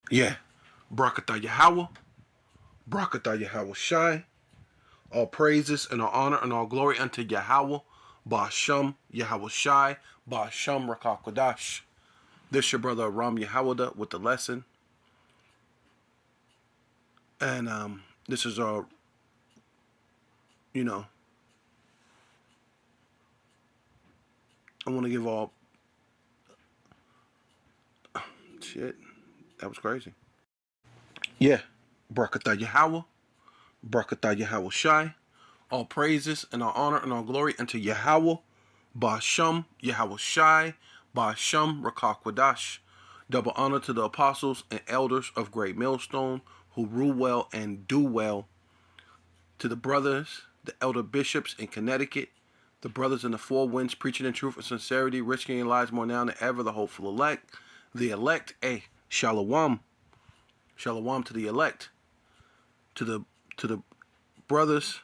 Yeah. Barakatah Yahweh. Barakatah Yahweh Shai. All praises and all honor and all glory unto Yahweh. Ba'asham Yahweh Shai. Ba'asham Rakakwadash. This your brother Ram Yahweh with the lesson. And this is you know, I want to give all shit. That was crazy. Yeah. Barakatah Yahweh. Barakatah Yahweh Shai. All praises and all honor and all glory unto Yahweh. Ba'asham Yahweh Shai. Ba'asham Rakakwadash. Double honor to the apostles and elders of Great Millstone who rule well and do well. To the brothers, the elder bishops in Connecticut, the brothers in the four winds preaching in truth and sincerity, risking their lives more now than ever, the hopeful elect. The elect, shalom. Shalom to the elect. To the brothers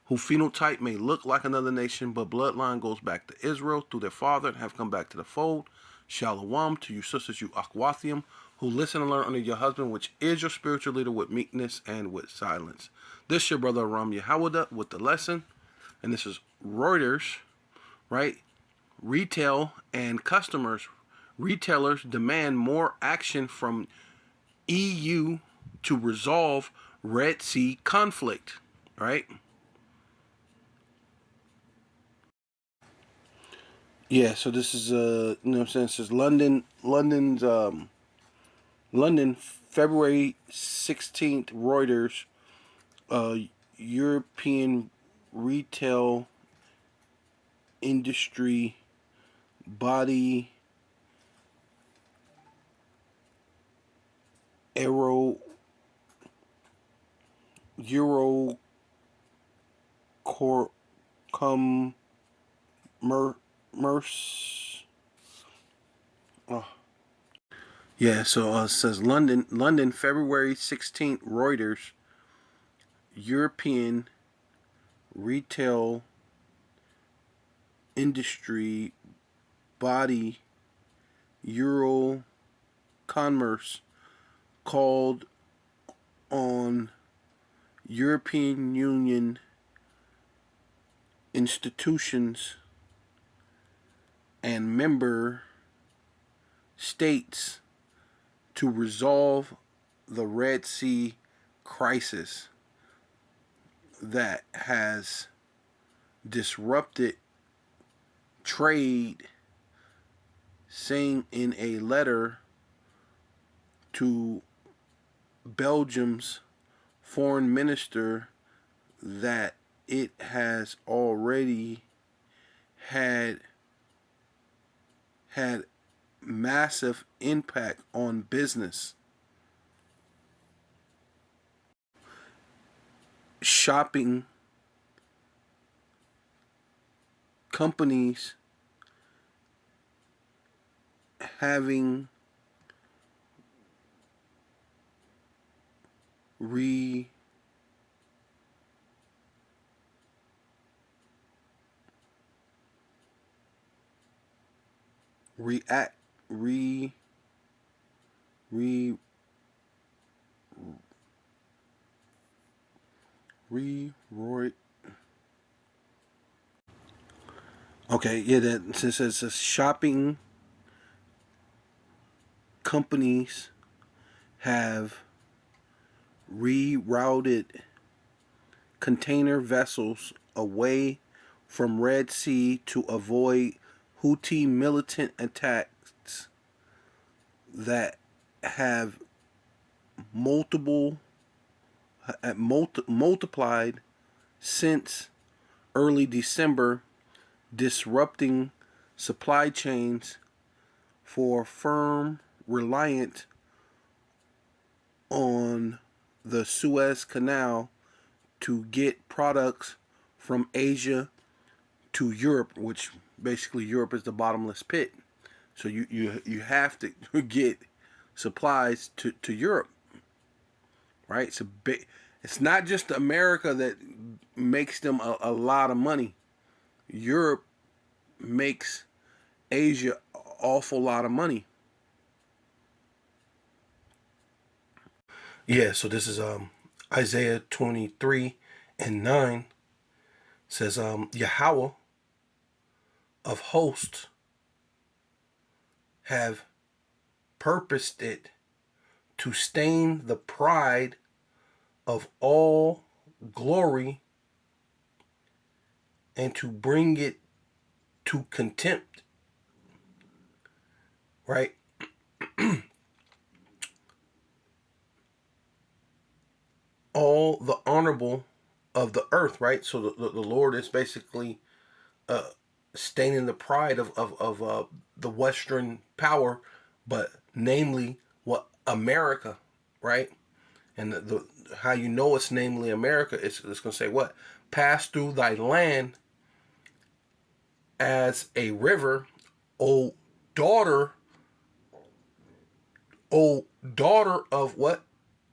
who phenotype may look like another nation, but bloodline goes back to Israel through their father and have come back to the fold. Shalom to you sisters, you Akwathium, who listen and learn under your husband, which is your spiritual leader, with meekness and with silence. This your brother Ram Yahawada with the lesson, and this is Reuters, right? Retail and customers. Retailers demand more action from EU to resolve Red Sea conflict, right? Yeah, so this is you know what I'm saying, this is London February 16th Reuters uh European retail industry body Aero Euro Cor com mer, Merce. Oh. Yeah, so it says London February 16th Reuters European retail industry body Euro Commerce called on European Union institutions and member states to resolve the Red Sea crisis that has disrupted trade, saying in a letter to Belgium's foreign minister that it has already had massive impact on business. Shopping companies having re react re re re Roy. Okay, yeah, that says shopping companies have rerouted container vessels away from Red Sea to avoid Houthi militant attacks that have multiple multiplied since early December, disrupting supply chains for firm reliant on the Suez Canal to get products from Asia to Europe, which basically Europe is the bottomless pit. So you have to get supplies to Europe, right? It's not just America that makes them a lot of money. Europe makes Asia an awful lot of money. Yeah, so this is Isaiah 23 and 9 says Yahweh of hosts have purposed it to stain the pride of all glory and to bring it to contempt, right? All the honorable of the earth, right? So the Lord is basically uh, staining the pride of the Western power, but namely what America, right? And the how you know it's namely America is it's going to say what? Pass through thy land as a river, O daughter, O daughter of what?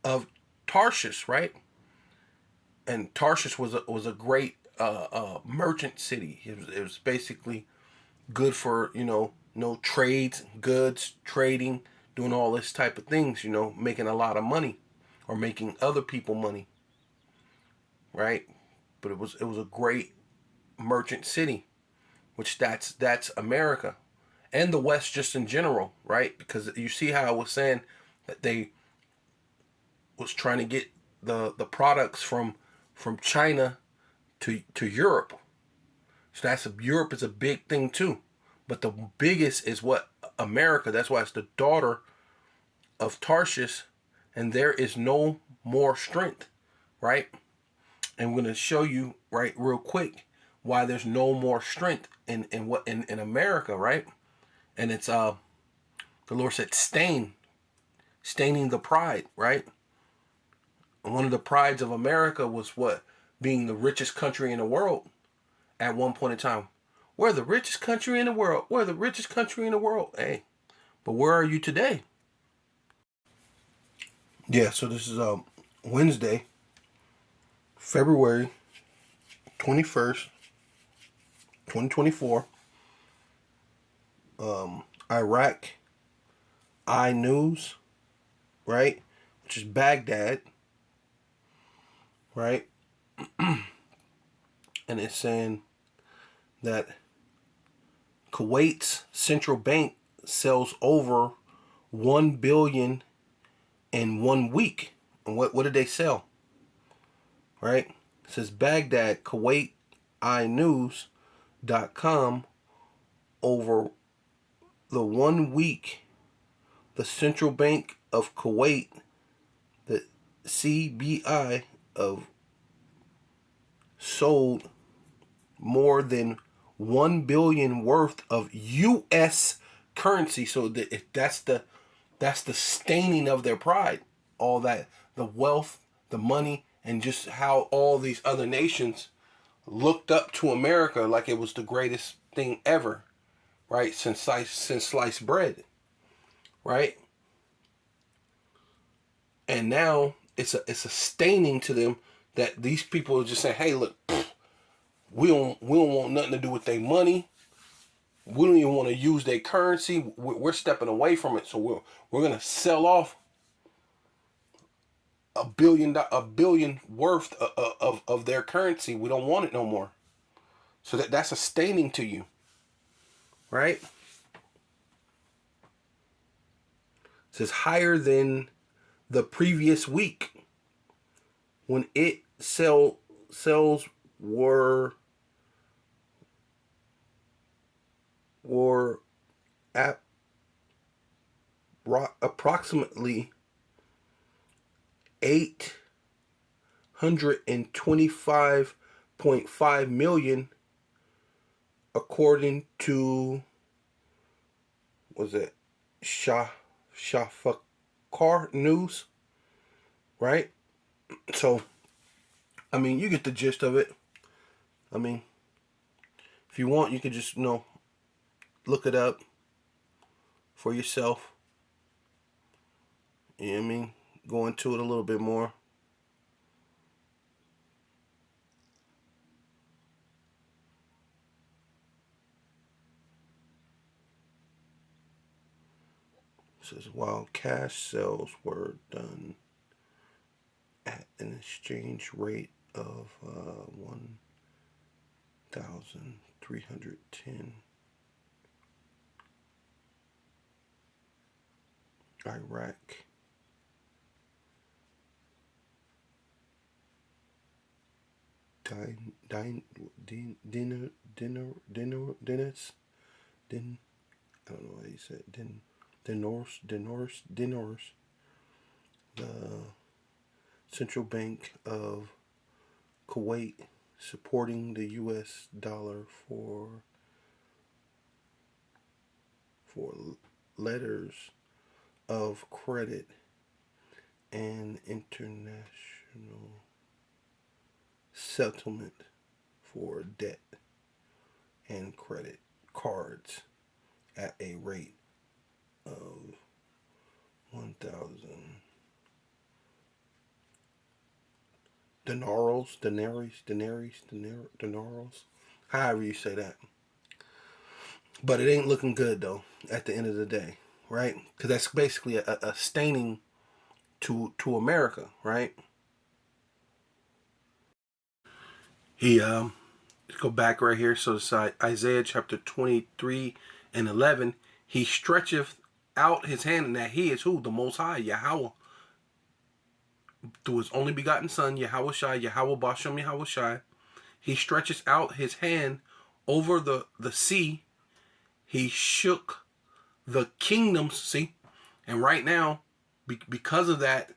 Of Tarshish, right? And Tarshish was a great merchant city. It was basically good for no trades, goods, trading, doing all this type of things. Making a lot of money, or making other people money, right? But it was a great merchant city, which that's America, and the West just in general, right? Because you see how I was saying that they was trying to get the products from China to Europe. So Europe is a big thing too. But the biggest is what? America. That's why it's the daughter of Tarshish, and there is no more strength, right? And we're gonna show you right real quick why there's no more strength in America, right? And it's the Lord said staining the pride, right? And one of the prides of America was what? Being the richest country in the world at one point in time. We're the richest country in the world. We're the richest country in the world. Hey, but where are you today? Yeah, so this is Wednesday, February 21st, 2024. Iraq Eye News, right? Which is Baghdad, right? And it's saying that Kuwait's central bank sells over 1 billion in 1 week. And what did they sell? Right? It says Baghdad, Kuwait, iNews.com, over the 1 week, the central bank of Kuwait, the CBI, of sold more than 1 billion worth of US currency. So that's the staining of their pride. All that, the wealth, the money, and just how all these other nations looked up to America like it was the greatest thing ever, right? Since sliced bread, right? And now it's a staining to them that these people are just saying, "Hey, look, we don't want nothing to do with their money. We don't even want to use their currency. We're stepping away from it. So we're gonna sell off a billion worth of their currency. We don't want it no more." So that's a staining to you, right? It says higher than the previous week when sales were at approximately 825.5 million, according to, was it Shafakar News, right? So I mean, you get the gist of it. I mean, if you want, you can just look it up for yourself. You know what I mean? Go into it a little bit more. It says while cash sales were done at an exchange rate of 1,310 Iraq dinars. I don't know what he said. Dinars. The Central Bank of Kuwait supporting the U.S. dollar for letters of credit and international settlement for debt and credit cards at a rate of 1,000 denaros, however you say that. But it ain't looking good though at the end of the day, right? Because that's basically a staining to America, right? He let's go back right here. So it's Isaiah chapter 23 and 11. He stretcheth out his hand, and that he is who? The Most High, Yahweh, through his only begotten Son, Yahweh Shai, Yahweh Bashem, Yahweh Shai. He stretches out his hand over the sea. He shook the kingdoms, see? And right now, because of that,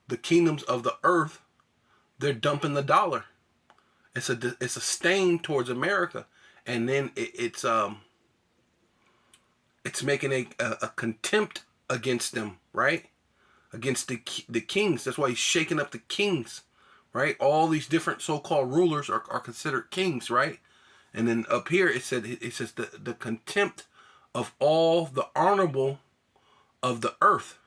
the kingdoms of the earth, they're dumping the dollar. It's a stain towards America. And then it's making a contempt against them, right? Against the kings. That's why he's shaking up the kings, right? All these different so-called rulers are considered kings, right? And then up here it says the contempt of all the honorable of the earth,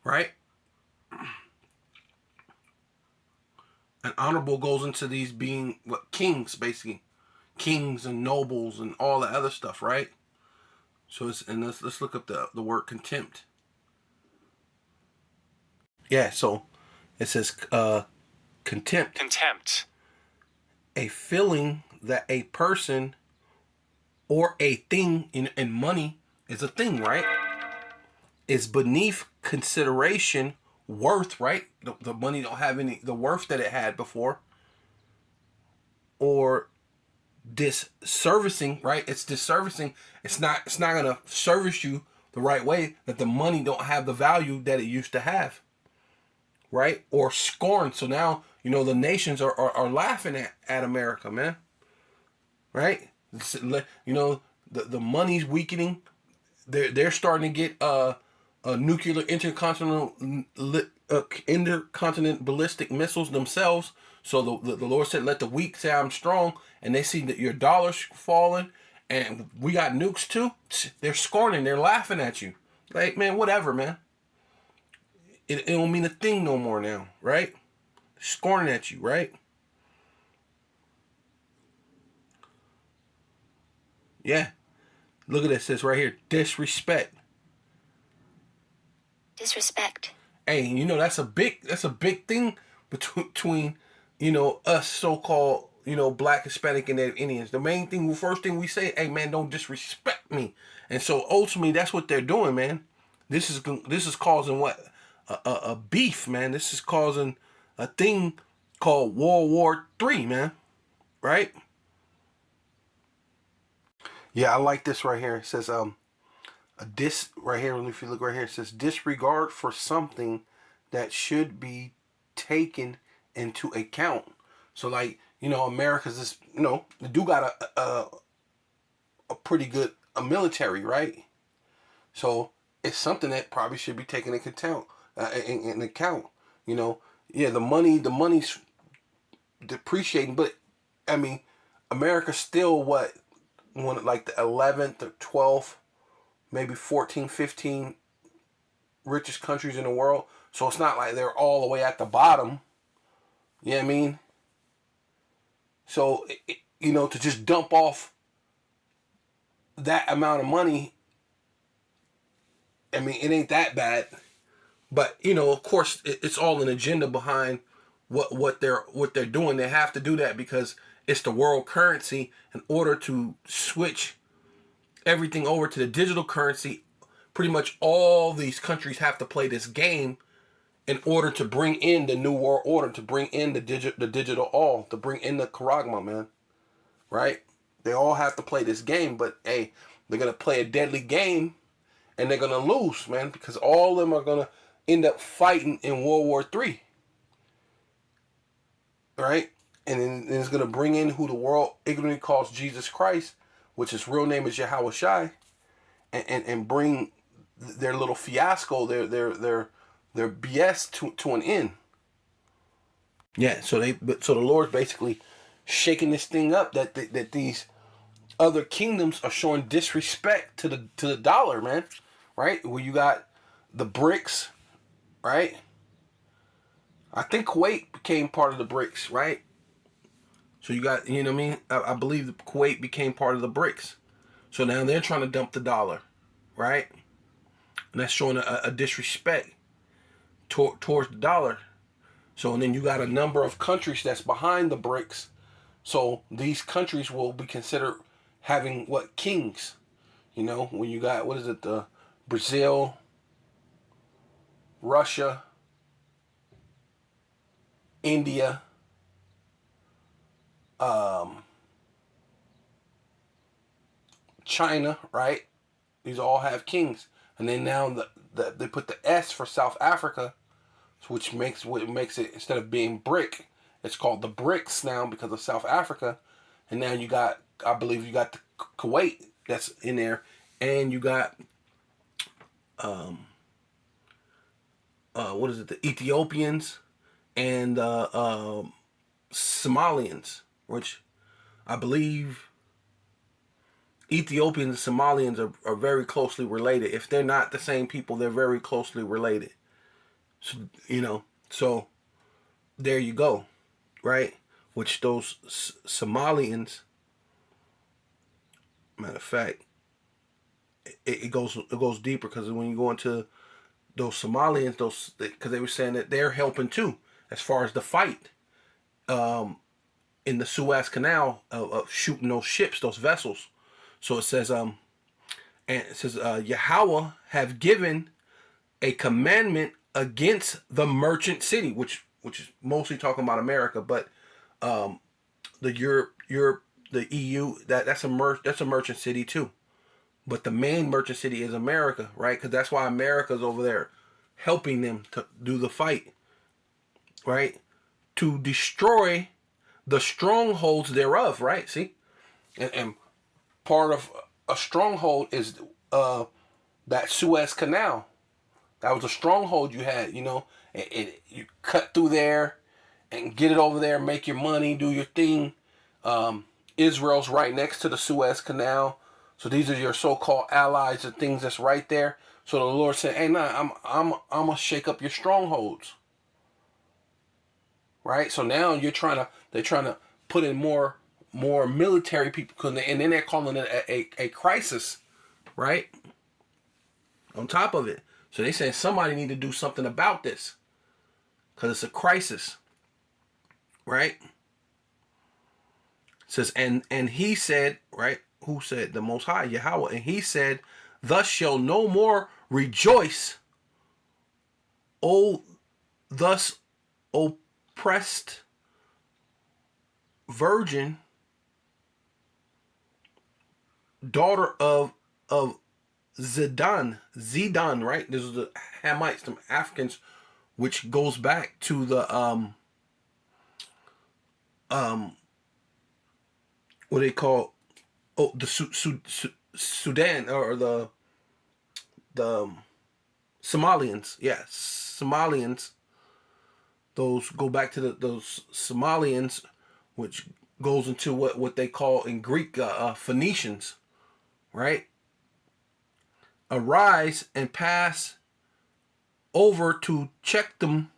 right? And honorable goes into these being what kings, basically, kings and nobles and all the other stuff, right? So let's look up the word contempt. Yeah, so it says contempt. Contempt. A feeling that a person or a thing in money is a thing, right? Is beneath consideration, worth, right? The money don't have any the worth that it had before. Or disservicing, right? It's disservicing. It's not gonna service you the right way, that the money don't have the value that it used to have. Right? Or scorn. So now, the nations are laughing at America, man. Right? The money's weakening. They're starting to get a nuclear intercontinental ballistic missiles themselves. So the Lord said, "Let the weak say I'm strong," and they see that your dollar's falling, and we got nukes too. They're scorning. They're laughing at you. Like, man, whatever, man. It don't mean a thing no more now, right? Scorning at you, right? Yeah. Look at this. It says right here, disrespect. Disrespect. Hey, that's a big thing between us so-called black, Hispanic, and Native Indians. The first thing we say, hey man, don't disrespect me. And so ultimately, that's what they're doing, man. This is causing what a beef, man. This is causing a thing called World War III, man. Right? Yeah, I like this right here. It says right here. If you look right here, it says disregard for something that should be taken into account. So like, America's this, they do got a pretty good military, right? So it's something that probably should be taken into account. In account, yeah, the money's depreciating, but I mean, America's still like the 11th or 12th, maybe 14, 15 richest countries in the world. So it's not like they're all the way at the bottom. You know what I mean? So, to just dump off that amount of money I mean, it ain't that bad. But you know, of course, it's all an agenda behind what they're doing. They have to do that because it's the world currency. In order to switch everything over to the digital currency, pretty much all these countries have to play this game in order to bring in the new world order, to bring in the digital all, to bring in the charagma, man. Right? They all have to play this game, but hey, they're gonna play a deadly game, and they're gonna lose, man, because all of them are gonna end up fighting in World War III. Right? And then it's gonna bring in who the world ignorantly calls Jesus Christ, which his real name is Yahweh Shai, and bring their little fiasco, their BS to an end. Yeah, so the Lord's basically shaking this thing up that these other kingdoms are showing disrespect to the dollar, man. Right? Where you got the BRICS, right? I think Kuwait became part of the BRICS, right? So you got, you know what I mean? I believe Kuwait became part of the BRICS. So now they're trying to dump the dollar, right? And that's showing a disrespect towards the dollar. So and then you got a number of countries that's behind the BRICS. So these countries will be considered having what, kings? You know, when you got, what is it, the Brazil, Russia, India, China, right? These all have kings. And then now they put the S for South Africa, which makes it, instead of being BRIC, it's called the BRICS now because of South Africa. And now you got, I believe you got the Kuwait that's in there, and you got what is it, the Ethiopians and Somalians, which I believe Ethiopians and Somalians are very closely related. If they're not the same people, they're very closely related. So, you know, so there you go, right? Which those Somalians, matter of fact, it goes deeper, because when you go into those Somalians, because they were saying that they're helping too, as far as the fight in the Suez Canal of shooting those ships, those vessels. So it says Yahweh have given a commandment against the merchant city, which is mostly talking about America, but the Europe, the EU, that's a merchant city too. But the main merchant city is America, right? Because that's why America's over there helping them to do the fight, right? To destroy the strongholds thereof, right? See? And part of a stronghold is that Suez Canal. That was a stronghold you had, you know. You cut through there and get it over there, make your money, do your thing. Israel's right next to the Suez Canal. So these are your so-called allies and things that's right there. So the Lord said, "Hey, nah, I'm gonna shake up your strongholds." Right? So now they're trying to put in more military people, and then they're calling it a crisis, right? On top of it. So they saying somebody need to do something about this, because it's a crisis, right? It says, and he said, right? Who said? The Most High, Yahweh. And he said, thus shall no more rejoice, thus oppressed virgin, daughter of Zidon, right? This is the Hamites, some Africans, which goes back to the what they call, the Sudan, or the Somalians. Yeah, Somalians. Those go back to those Somalians, which goes into what they call in Greek Phoenicians, right? Arise and pass over to Chectum.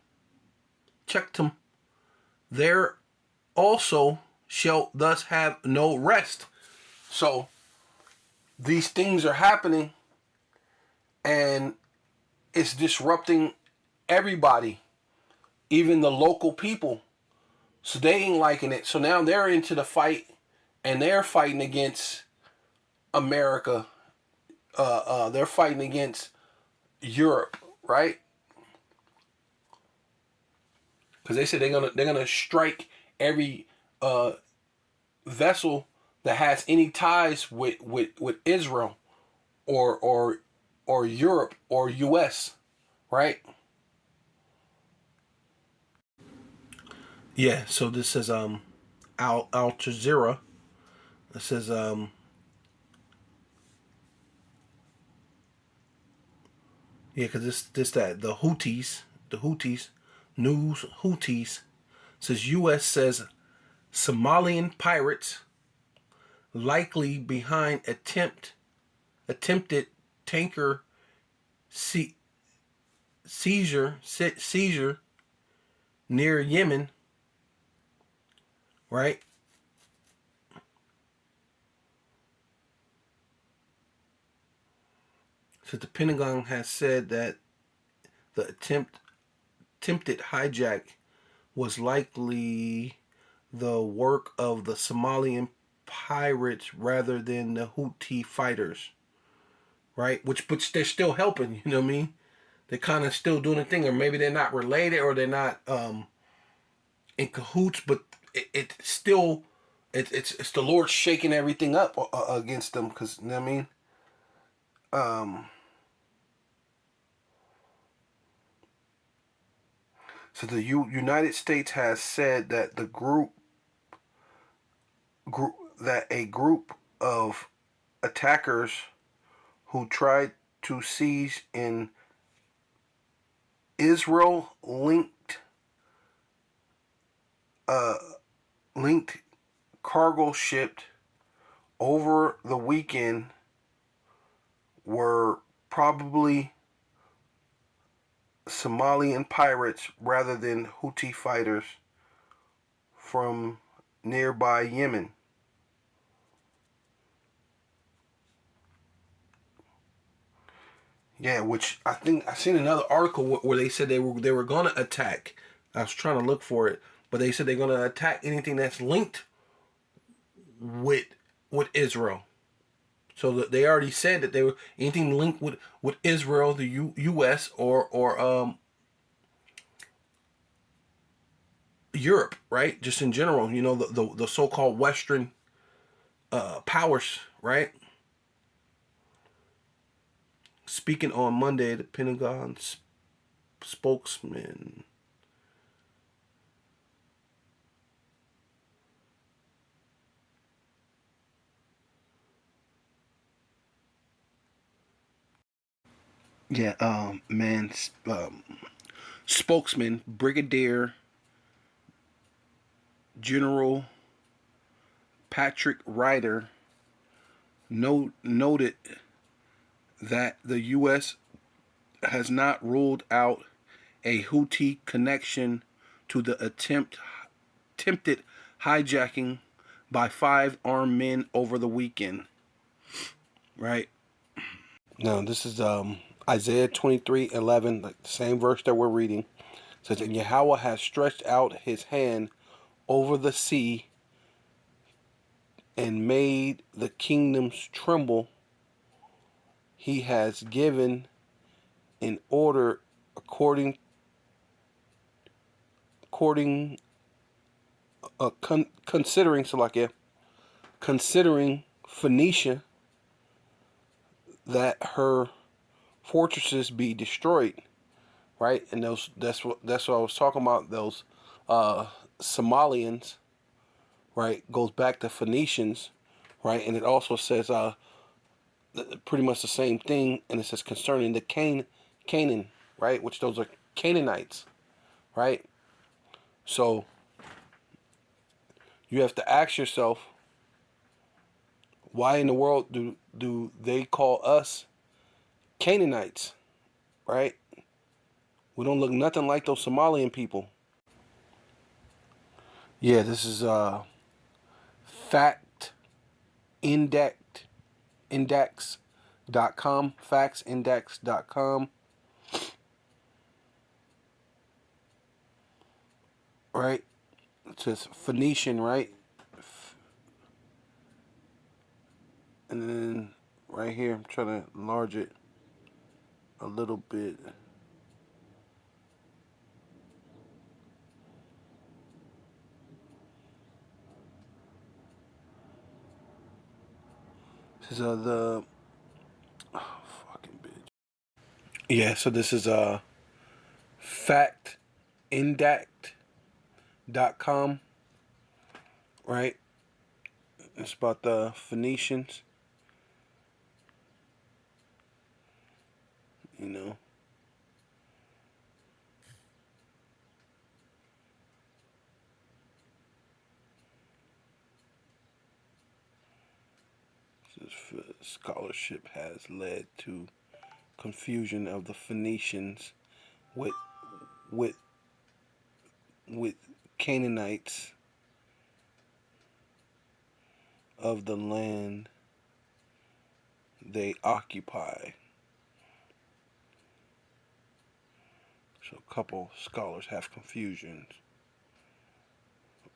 There also shall thus have no rest. So these things are happening, and it's disrupting everybody, even the local people. So they ain't liking it. So now they're into the fight, and they're fighting against America. They're fighting against Europe, right? Because they said they're gonna strike every vessel that has any ties with Israel or Europe or US, right? Yeah, so this says Al Jazeera. It says yeah, because this that the Houthis news Houthis says U.S. says Somalian pirates likely behind attempted tanker se- seizure near Yemen, right? So the Pentagon has said that the attempted hijack was likely the work of the Somalian pirates rather than the Houthi fighters, right? Which they're still helping, you know what I mean? They're kind of still doing a thing, or maybe they're not related, or they're not in cahoots, but it's still it's the Lord shaking everything up against them, because you know what I mean. Um, so the United States has said that the group that a group of attackers who tried to seize an Israel uh, linked cargo ship over the weekend were probably Somalian pirates rather than Houthi fighters from nearby Yemen. Yeah, which I think I seen another article where they said they were gonna attack. I was trying to look for it, but they said they're gonna attack anything that's linked with with Israel. So that they already said that they were anything linked with Israel, the U.S. or Europe, right? Just in general, you know, the so-called Western powers, right? Speaking on Monday, the Pentagon spokesman. Yeah, spokesman Brigadier General Patrick Ryder noted that the U.S. has not ruled out a Houthi connection to the attempted hijacking by 5 armed men over the weekend. Right now, this is Isaiah 23:11, the same verse that we're reading. It says, "And Yahweh has stretched out His hand over the sea and made the kingdoms tremble. He has given an order according considering Salakia, considering Phoenicia that her fortresses be destroyed." Right, and that's what I was talking about. Those Somalians, right, goes back to Phoenicians, right, and it also says pretty much the same thing, and it says concerning the Canaan, right, which those are Canaanites, right. So you have to ask yourself, why in the world do they call us Canaanites, right? We don't look nothing like those Somalian people. Yeah, this is fact index index.com, factsindex.com. right? It says Phoenician, right? And then right here, I'm trying to enlarge it a little bit. This is the fucking bitch. Yeah, so this is factindact.com, right? It's about the Phoenicians, you know. Scholarship has led to confusion of the Phoenicians with with with Canaanites of the land they occupy. So a couple scholars have confusions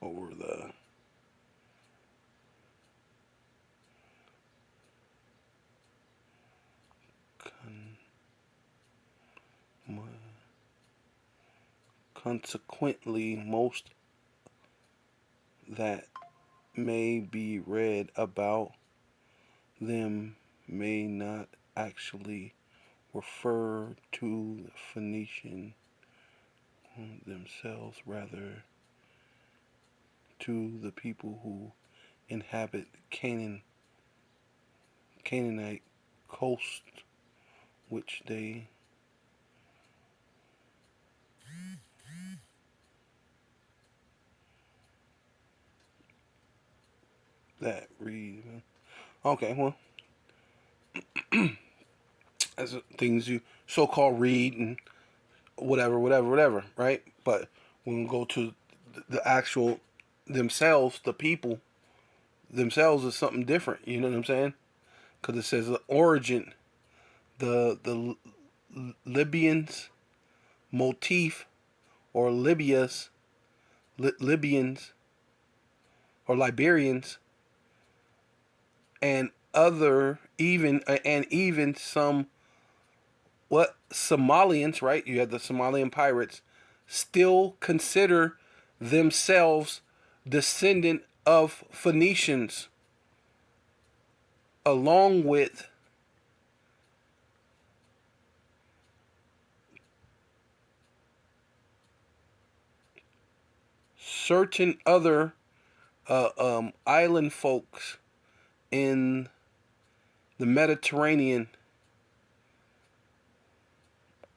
over the consequently most that may be read about them may not actually refer to the Phoenician themselves, rather to the people who inhabit Canaanite coast, which they that read. Okay, well, as things you so-called read and whatever, right? But when we go to the actual themselves, the people themselves is something different. You know what I'm saying? Because it says the origin, the Libyans motif, or Libyans or Liberians, and even some Somalians, right? You had the Somalian pirates, still consider themselves descendant of Phoenicians, along with certain other island folks in the Mediterranean,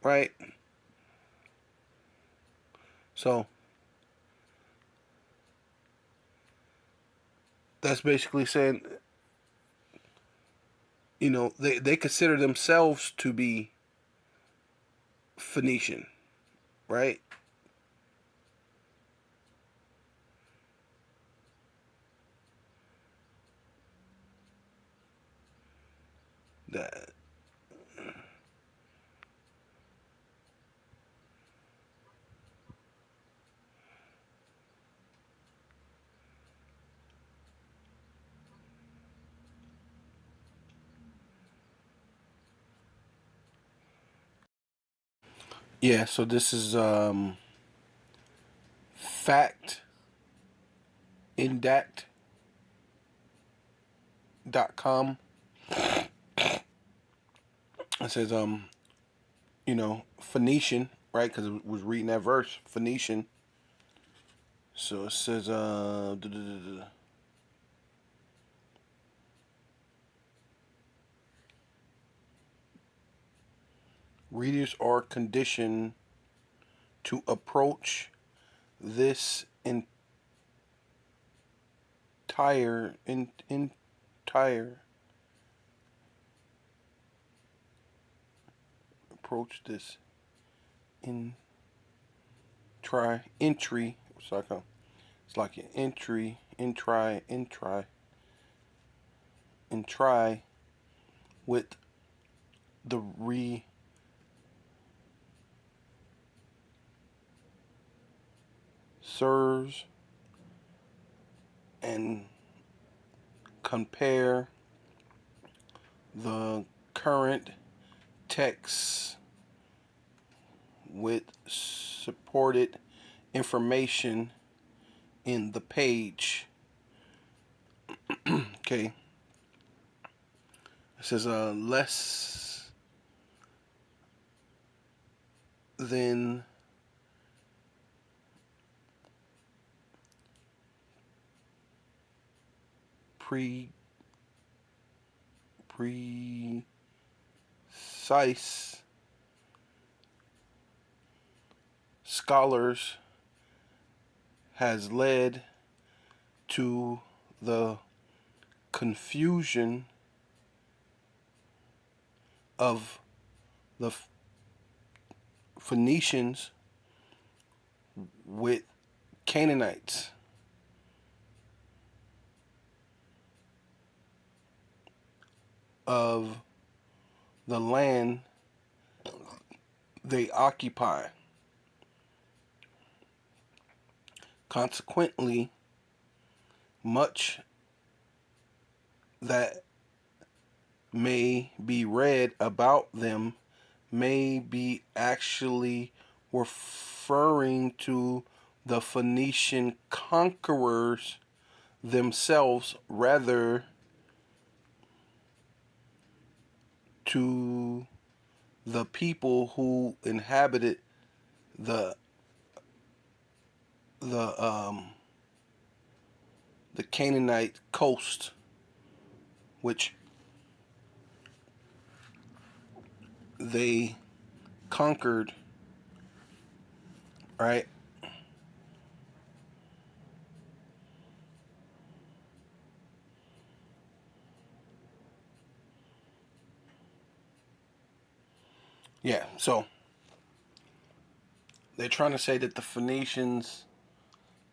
right? So that's basically saying, they consider themselves to be Phoenician, right? That Yeah, so this is factindact.com. It says Phoenician, right? Because it was reading that verse, Phoenician. So it says readers are conditioned to approach this entire approach this in try entry. It's like an entry and try with the observe and compare the current text with supported information in the page. Okay. It says less than precise scholars has led to the confusion of the Phoenicians with Canaanites. Of the land they occupy. Consequently, much that may be read about them may be actually referring to the Phoenician conquerors themselves rather to the people who inhabited the the the Canaanite coast, which they conquered, right? Yeah, so they're trying to say that the Phoenicians,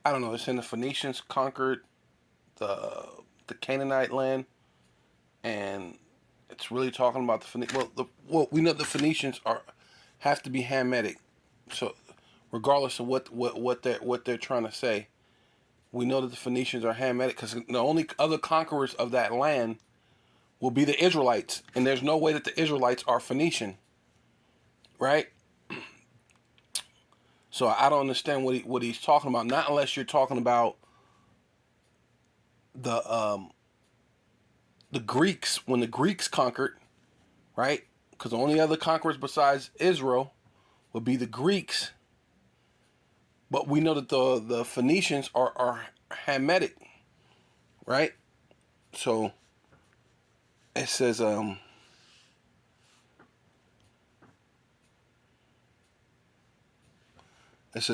I don't know, it's saying the Phoenicians conquered the Canaanite land, and it's really talking about well, we know the Phoenicians have to be Hamitic, so regardless of what they're trying to say, we know that the Phoenicians are Hamitic because the only other conquerors of that land will be the Israelites, and there's no way that the Israelites are Phoenician, right? So I don't understand what he's talking about. Not unless you're talking about the Greeks when the Greeks conquered, right? Because the only other conquerors besides Israel would be the Greeks. But we know that the Phoenicians are Hamitic, right? So it says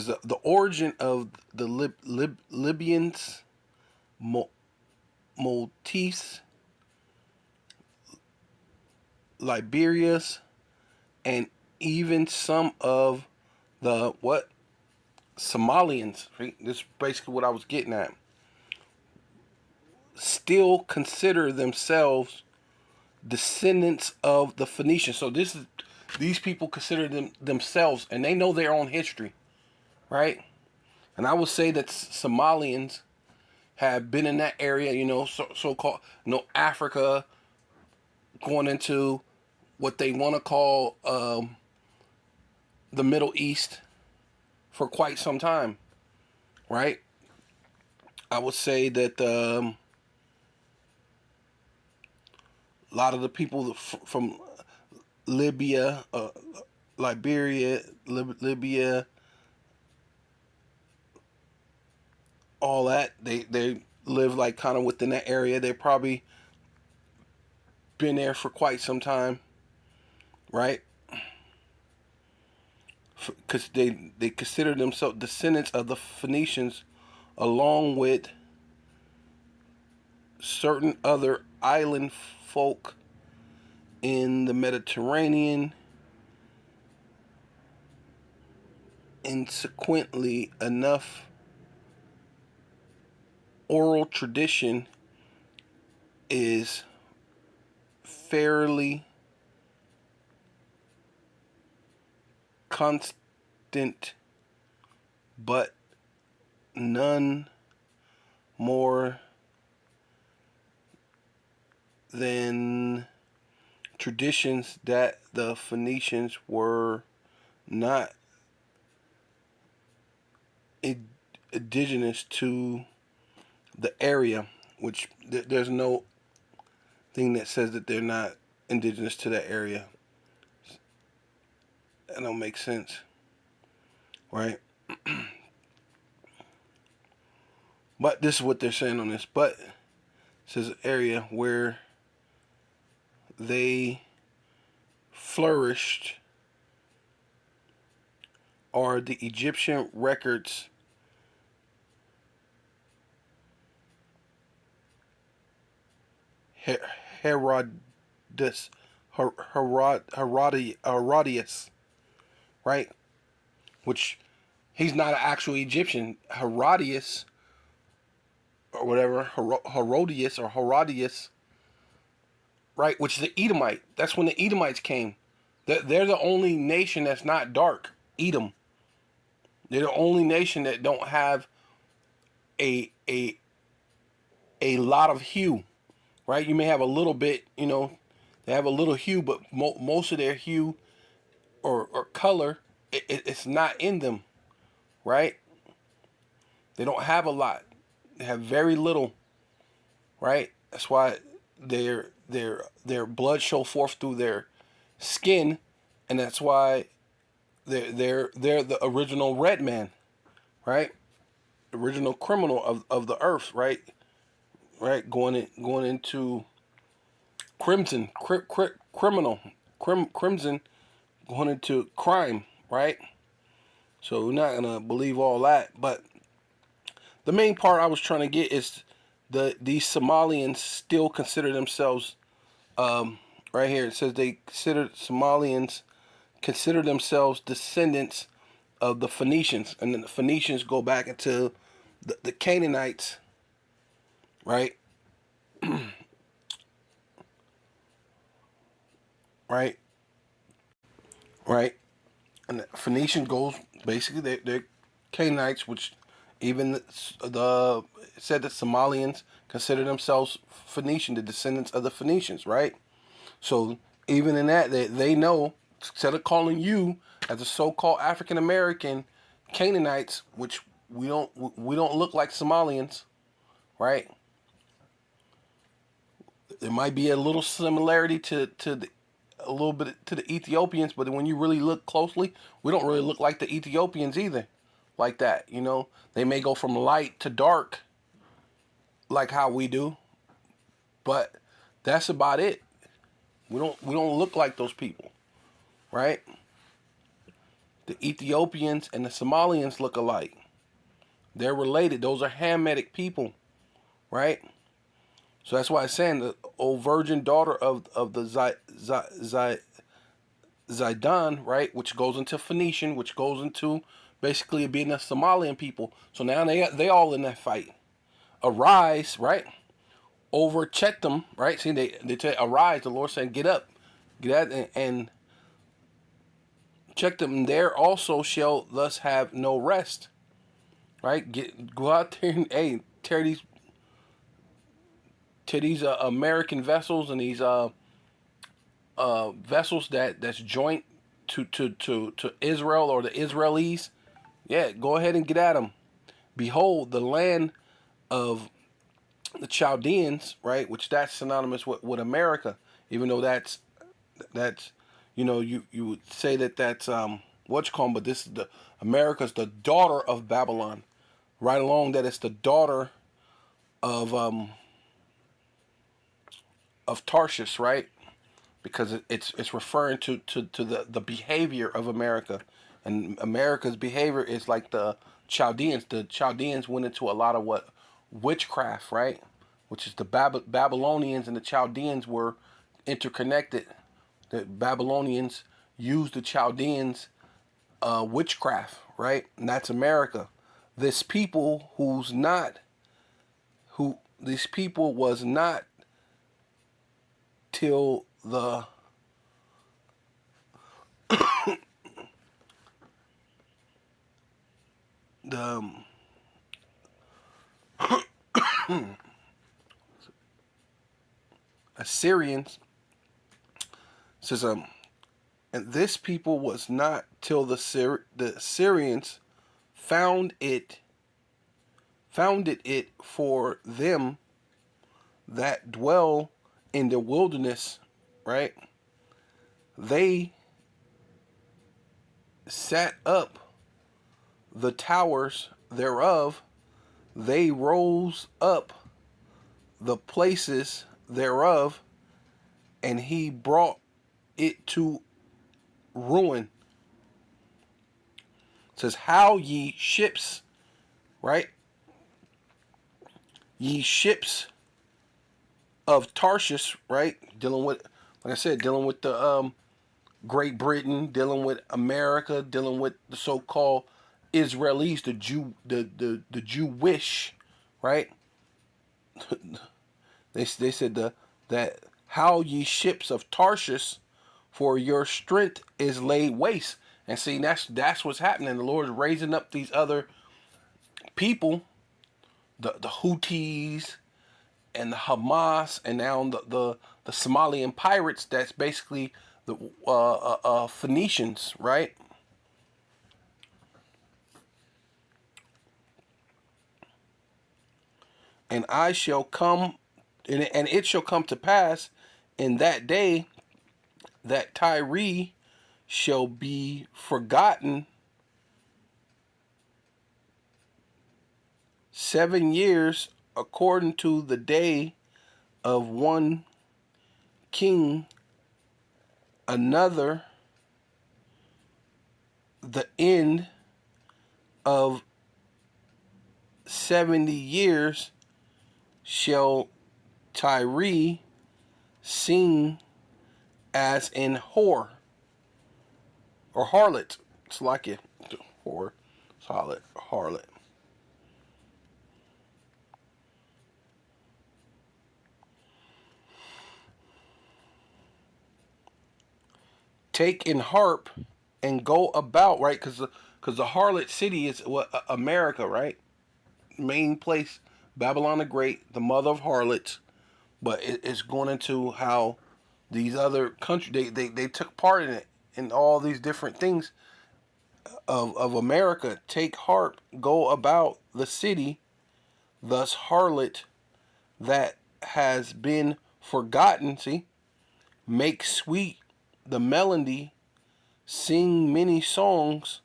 the origin of the Libyans, Maltese, Liberias, and even some of the Somalians. Right? This is basically what I was getting at. Still consider themselves descendants of the Phoenicians. So these people consider themselves, and they know their own history, right? And I would say that Somalians have been in that area, so-called, Africa, going into what they want to call the Middle East for quite some time, right? I would say that a lot of the people from Libya, Liberia, Libya, all that, they live like kind of within that area. They probably been there for quite some time, right? Because they consider themselves descendants of the Phoenicians, along with certain other island folk in the Mediterranean. Consequently, enough oral tradition is fairly constant, but none more than traditions that the Phoenicians were not indigenous to the area, which there's no thing that says that they're not indigenous to that area. That don't make sense, right? But this is what they're saying on this. But it says area where they flourished are the Egyptian records Herodotus, Herodias, right? Which he's not an actual Egyptian. Herodias or whatever, Herodias or Herodias, right? Which is the Edomite. That's when the Edomites came. They're the only nation that's not dark. Edom. They're the only nation that don't have a lot of hue, right? You may have a little bit, they have a little hue, but most of their hue or color, it's not in them, right? They don't have a lot. They have very little, right? That's why their blood show forth through their skin, and that's why they're the original red man, right? Original criminal of the earth, right? Right, going into crimson, criminal, crimson, going into crime, right? So we're not gonna believe all that, but the main part I was trying to get is these Somalians still consider themselves, right here it says Somalians consider themselves descendants of the Phoenicians, and then the Phoenicians go back into the Canaanites, right? Right, right, and the Phoenician goes basically they're Canaanites, which even it said that Somalians consider themselves Phoenician, the descendants of the Phoenicians, right? So even in that, they know, instead of calling you as a so-called African American Canaanites, which we don't look like Somalians, right? There might be a little similarity a little bit to the Ethiopians, but when you really look closely, we don't really look like the Ethiopians either, like that. They may go from light to dark, like how we do, but that's about it. We don't look like those people, right? The Ethiopians and the Somalians look alike. They're related. Those are Hamitic people, right? So that's why it's saying the old virgin daughter of the Zidon, right, which goes into Phoenician, which goes into basically being a Somalian people. So now they all in that fight. Arise, right, over Chetam, right? See, they say arise. The Lord saying, get up, get out, and check them. There also shall thus have no rest, right? Go out there and tear these American vessels and these vessels that's joint to Israel or the Israelis. Yeah, go ahead and get at them. Behold, the land of the Chaldeans, right? Which that's synonymous with America, even though that's you would say that's what's called, but this is the America's the daughter of Babylon, right along that it's the daughter of Tarshish, right? Because it's referring to the behavior of America, and America's behavior is like the Chaldeans. The Chaldeans went into a lot of what witchcraft, right? Which is the Babylonians and the Chaldeans were interconnected. The Babylonians used the Chaldeans witchcraft, right? And that's America. This people these people was not till the Assyrians says and this people was not till the Assyrians founded it for them that dwell in the wilderness, right? They set up the towers thereof, they rose up the places thereof, and he brought it to ruin. It says, how ye ships, right? Ye ships of Tarshish, right? Dealing with, like I said, dealing with the Great Britain, dealing with America, dealing with the so-called Israelis, the Jewish, right? They said that how ye ships of Tarshish, for your strength is laid waste. And see, that's what's happening. The Lord is raising up these other people, the Houthis and the Hamas, and now the Somalian pirates. That's basically the Phoenicians, right? And I shall come, and it shall come to pass in that day that Tyre shall be forgotten 7 years, according to the day of one king, another the end of 70 years shall Tyre sing as in whore or harlot. It's like it, whore, harlot, harlot. Take in harp and go about, right? Because the harlot city is what America, right? Main place, Babylon the Great, the mother of harlots. But it's going into how these other countries they took part in it, in all these different things of America. Take harp, go about the city, thus harlot that has been forgotten. See, make sweet the melody, sing many songs,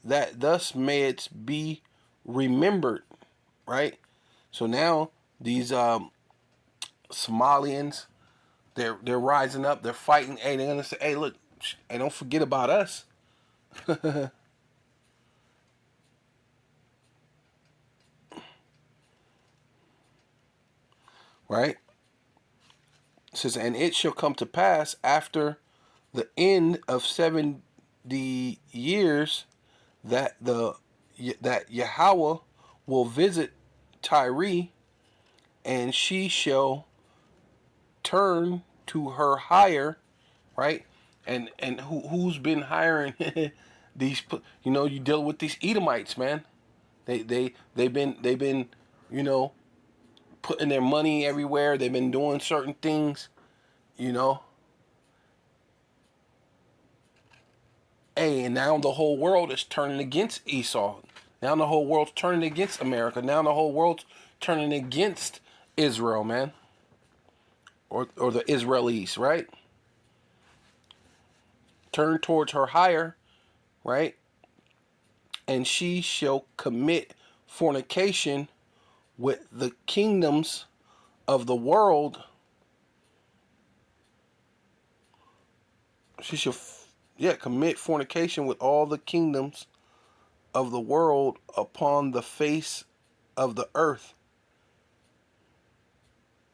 that thus may it be remembered, right? So now these Somalians, they're rising up, they're fighting. Hey, they're gonna say, hey, look, hey, don't forget about us, right? It says, and it shall come to pass after the end of 70 years that that Yahweh will visit Tyre, and she shall turn to her hire, right? And who's been hiring these? You deal with these Edomites, man. They've been you know putting their money everywhere. They've been doing certain things, you know. Hey, and now the whole world is turning against Esau. Now the whole world's turning against America. Now the whole world's turning against Israel, man, or the Israelis, right? Turn towards her hire, right? And she shall commit fornication with the kingdoms of the world. She shall, commit fornication with all the kingdoms of the world upon the face of the earth,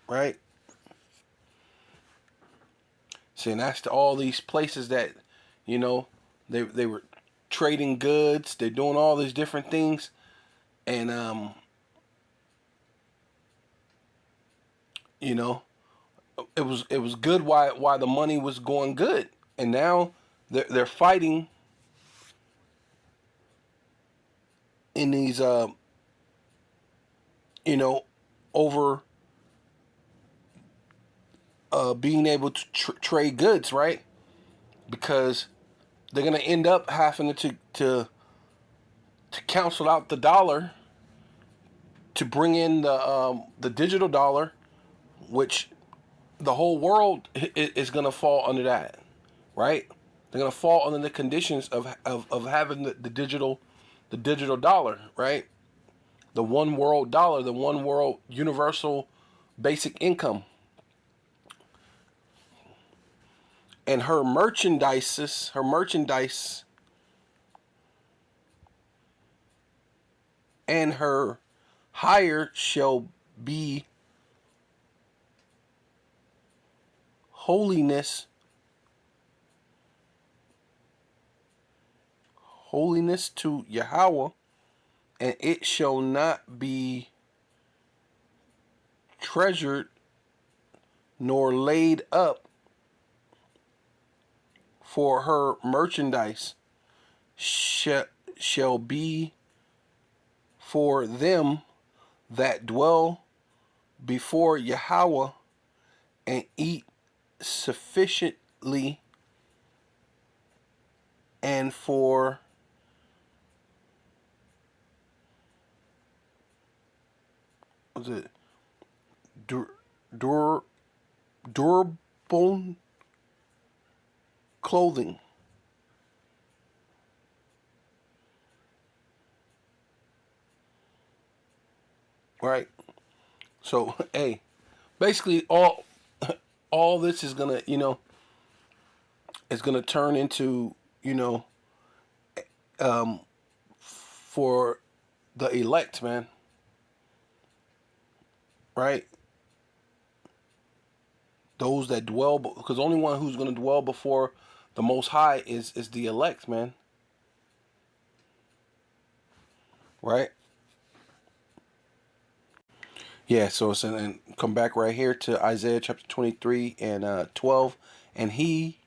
right? See, and that's all these places that, you know, they were trading goods. They're doing all these different things, and you know, it was good. Why the money was going good, and now they're fighting in these you know over being able to trade goods, right? Because they're gonna end up having to cancel out the dollar to bring in the digital dollar, which the whole world is gonna fall under that, right? They're gonna fall under the conditions of having the digital dollar, right? The one world dollar, the one world universal basic income. And her merchandise and her hire shall be holiness, holiness to Yahweh, and it shall not be treasured nor laid up for her merchandise shall be for them that dwell before Yahweh and eat sufficiently, and for was it dur, dur, durable clothing. Right? So, hey, basically all this is gonna, is gonna turn into, um, for the elect, man. Right? Those that dwell, because the only one who's gonna dwell before the Most High is the elect, man. Right? Yeah. So it's and come back right here to Isaiah chapter 23 and 12, and he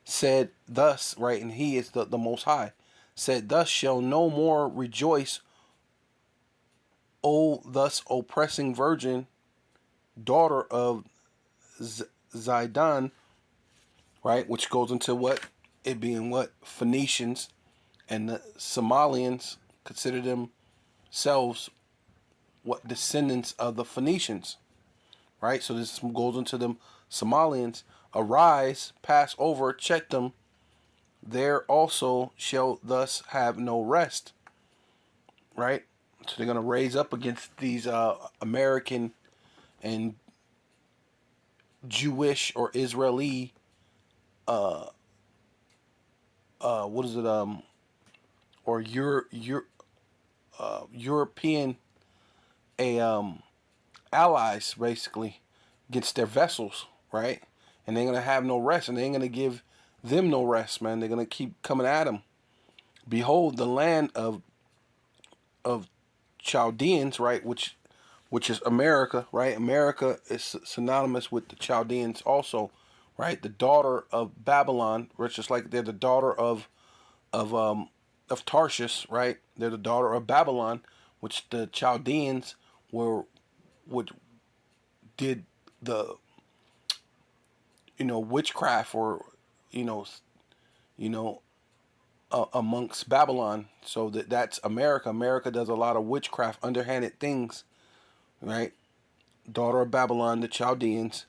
said thus, right, and he is the Most High, said, thus shall no more rejoice, O thus oppressing virgin, daughter of Zidon, right, which goes into what it being what Phoenicians and the Somalians consider themselves what descendants of the Phoenicians, right? So this goes into them Somalians. Arise, pass over, check them. There also shall thus have no rest, right? So they're gonna raise up against these American and Jewish or Israeli, what is it, or European a allies basically against their vessels, right? And they're gonna have no rest, and they ain't gonna give them no rest, man. They're gonna keep coming at them. Behold, the land of Chaldeans, right, which is America, right? America is synonymous with the Chaldeans also, right? The daughter of Babylon, which is like they're the daughter of um of Tarshish, right? They're the daughter of Babylon, which the Chaldeans were would did the witchcraft or you know you know amongst Babylon. So that's America. America does a lot of witchcraft, underhanded things, right? Daughter of Babylon, the Chaldeans.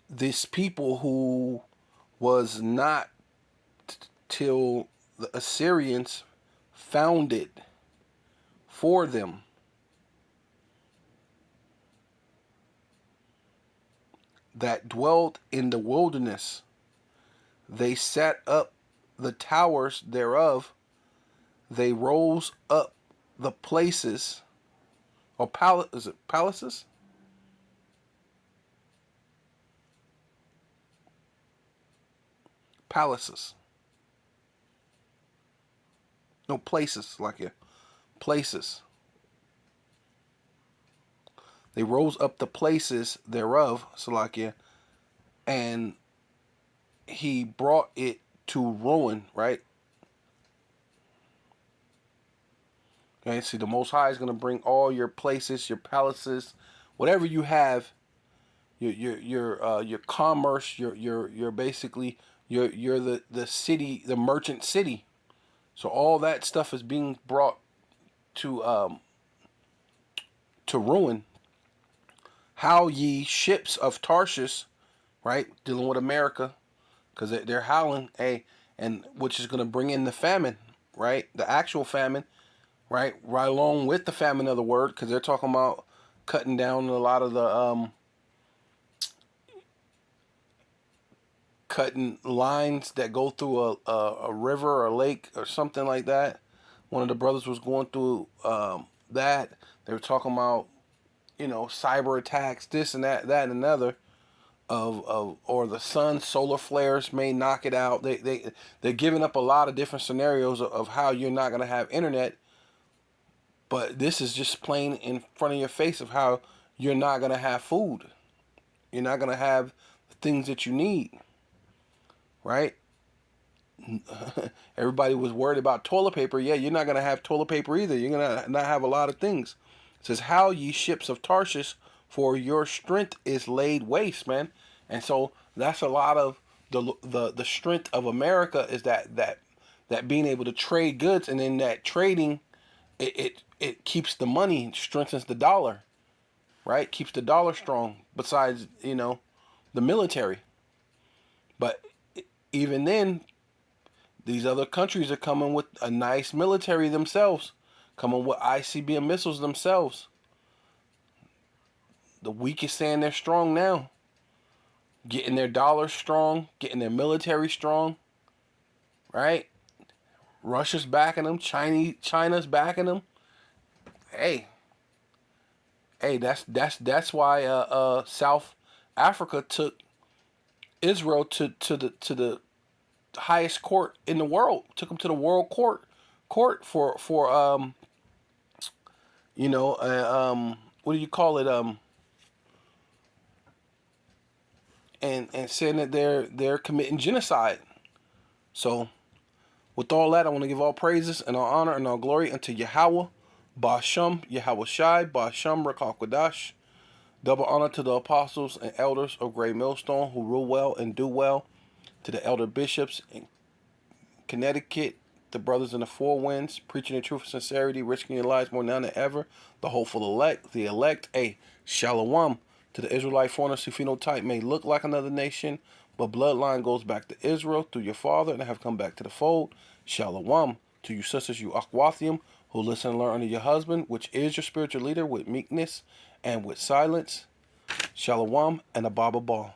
This people who was not till the Assyrians founded for them, that dwelt in the wilderness. They set up the towers thereof. They rose up the places, or is it palaces? Palaces. No, places, like yeah. Places. They rose up the places thereof, Salakia, and he brought it to ruin, right? Okay, see, the Most High is going to bring all your places, your palaces, whatever you have, your commerce, your basically you're the city, the merchant city. So all that stuff is being brought to ruin. How ye ships of Tarshish, right, dealing with America, because they're howling, hey, and which is going to bring in the famine, right, the actual famine, right along with the famine of the word, because they're talking about cutting down a lot of the cutting lines that go through a river or a lake or something like that. One of the brothers was going through that. They were talking about, cyber attacks, this and that and another, of or the sun, solar flares may knock it out. They're giving up a lot of different scenarios of how you're not gonna have internet, but this is just plain in front of your face of how you're not gonna have food. You're not gonna have the things that you need, right? Everybody was worried about toilet paper. Yeah, you're not gonna have toilet paper either. You're gonna not have a lot of things. It says, "How ye ships of Tarshish, for your strength is laid waste," man. And so that's a lot of the strength of America, is that being able to trade goods, and then that trading, it keeps the money, strengthens the dollar, right? Keeps the dollar strong. Besides, the military, but even then, these other countries are coming with a nice military themselves, coming with ICBM missiles themselves. The weak is saying they're strong now, getting their dollars strong, getting their military strong, right? Russia's backing them, China's backing them. Hey, that's why South Africa took Israel to the highest court in the world. Took them to the world court for what do you call it, and saying that they're committing genocide. So with all that, I want to give all praises and all honor and all glory unto Yahweh, Ba'asham, Yahweh Shai, Ba'asham, Rakakwadash. Double honor to the apostles and elders of Great Millstone who rule well and do well, to the elder bishops in Connecticut, the brothers in the four winds, preaching the truth and sincerity, risking your lives more now than ever, the hopeful elect, Shalom. To the Israelite foreigners who phenotype may look like another nation, but bloodline goes back to Israel through your father and have come back to the fold, Shalom. To you sisters, you Akwathium, who listen and learn under your husband, which is your spiritual leader, with meekness and with silence, Shalom and a Baba Ball.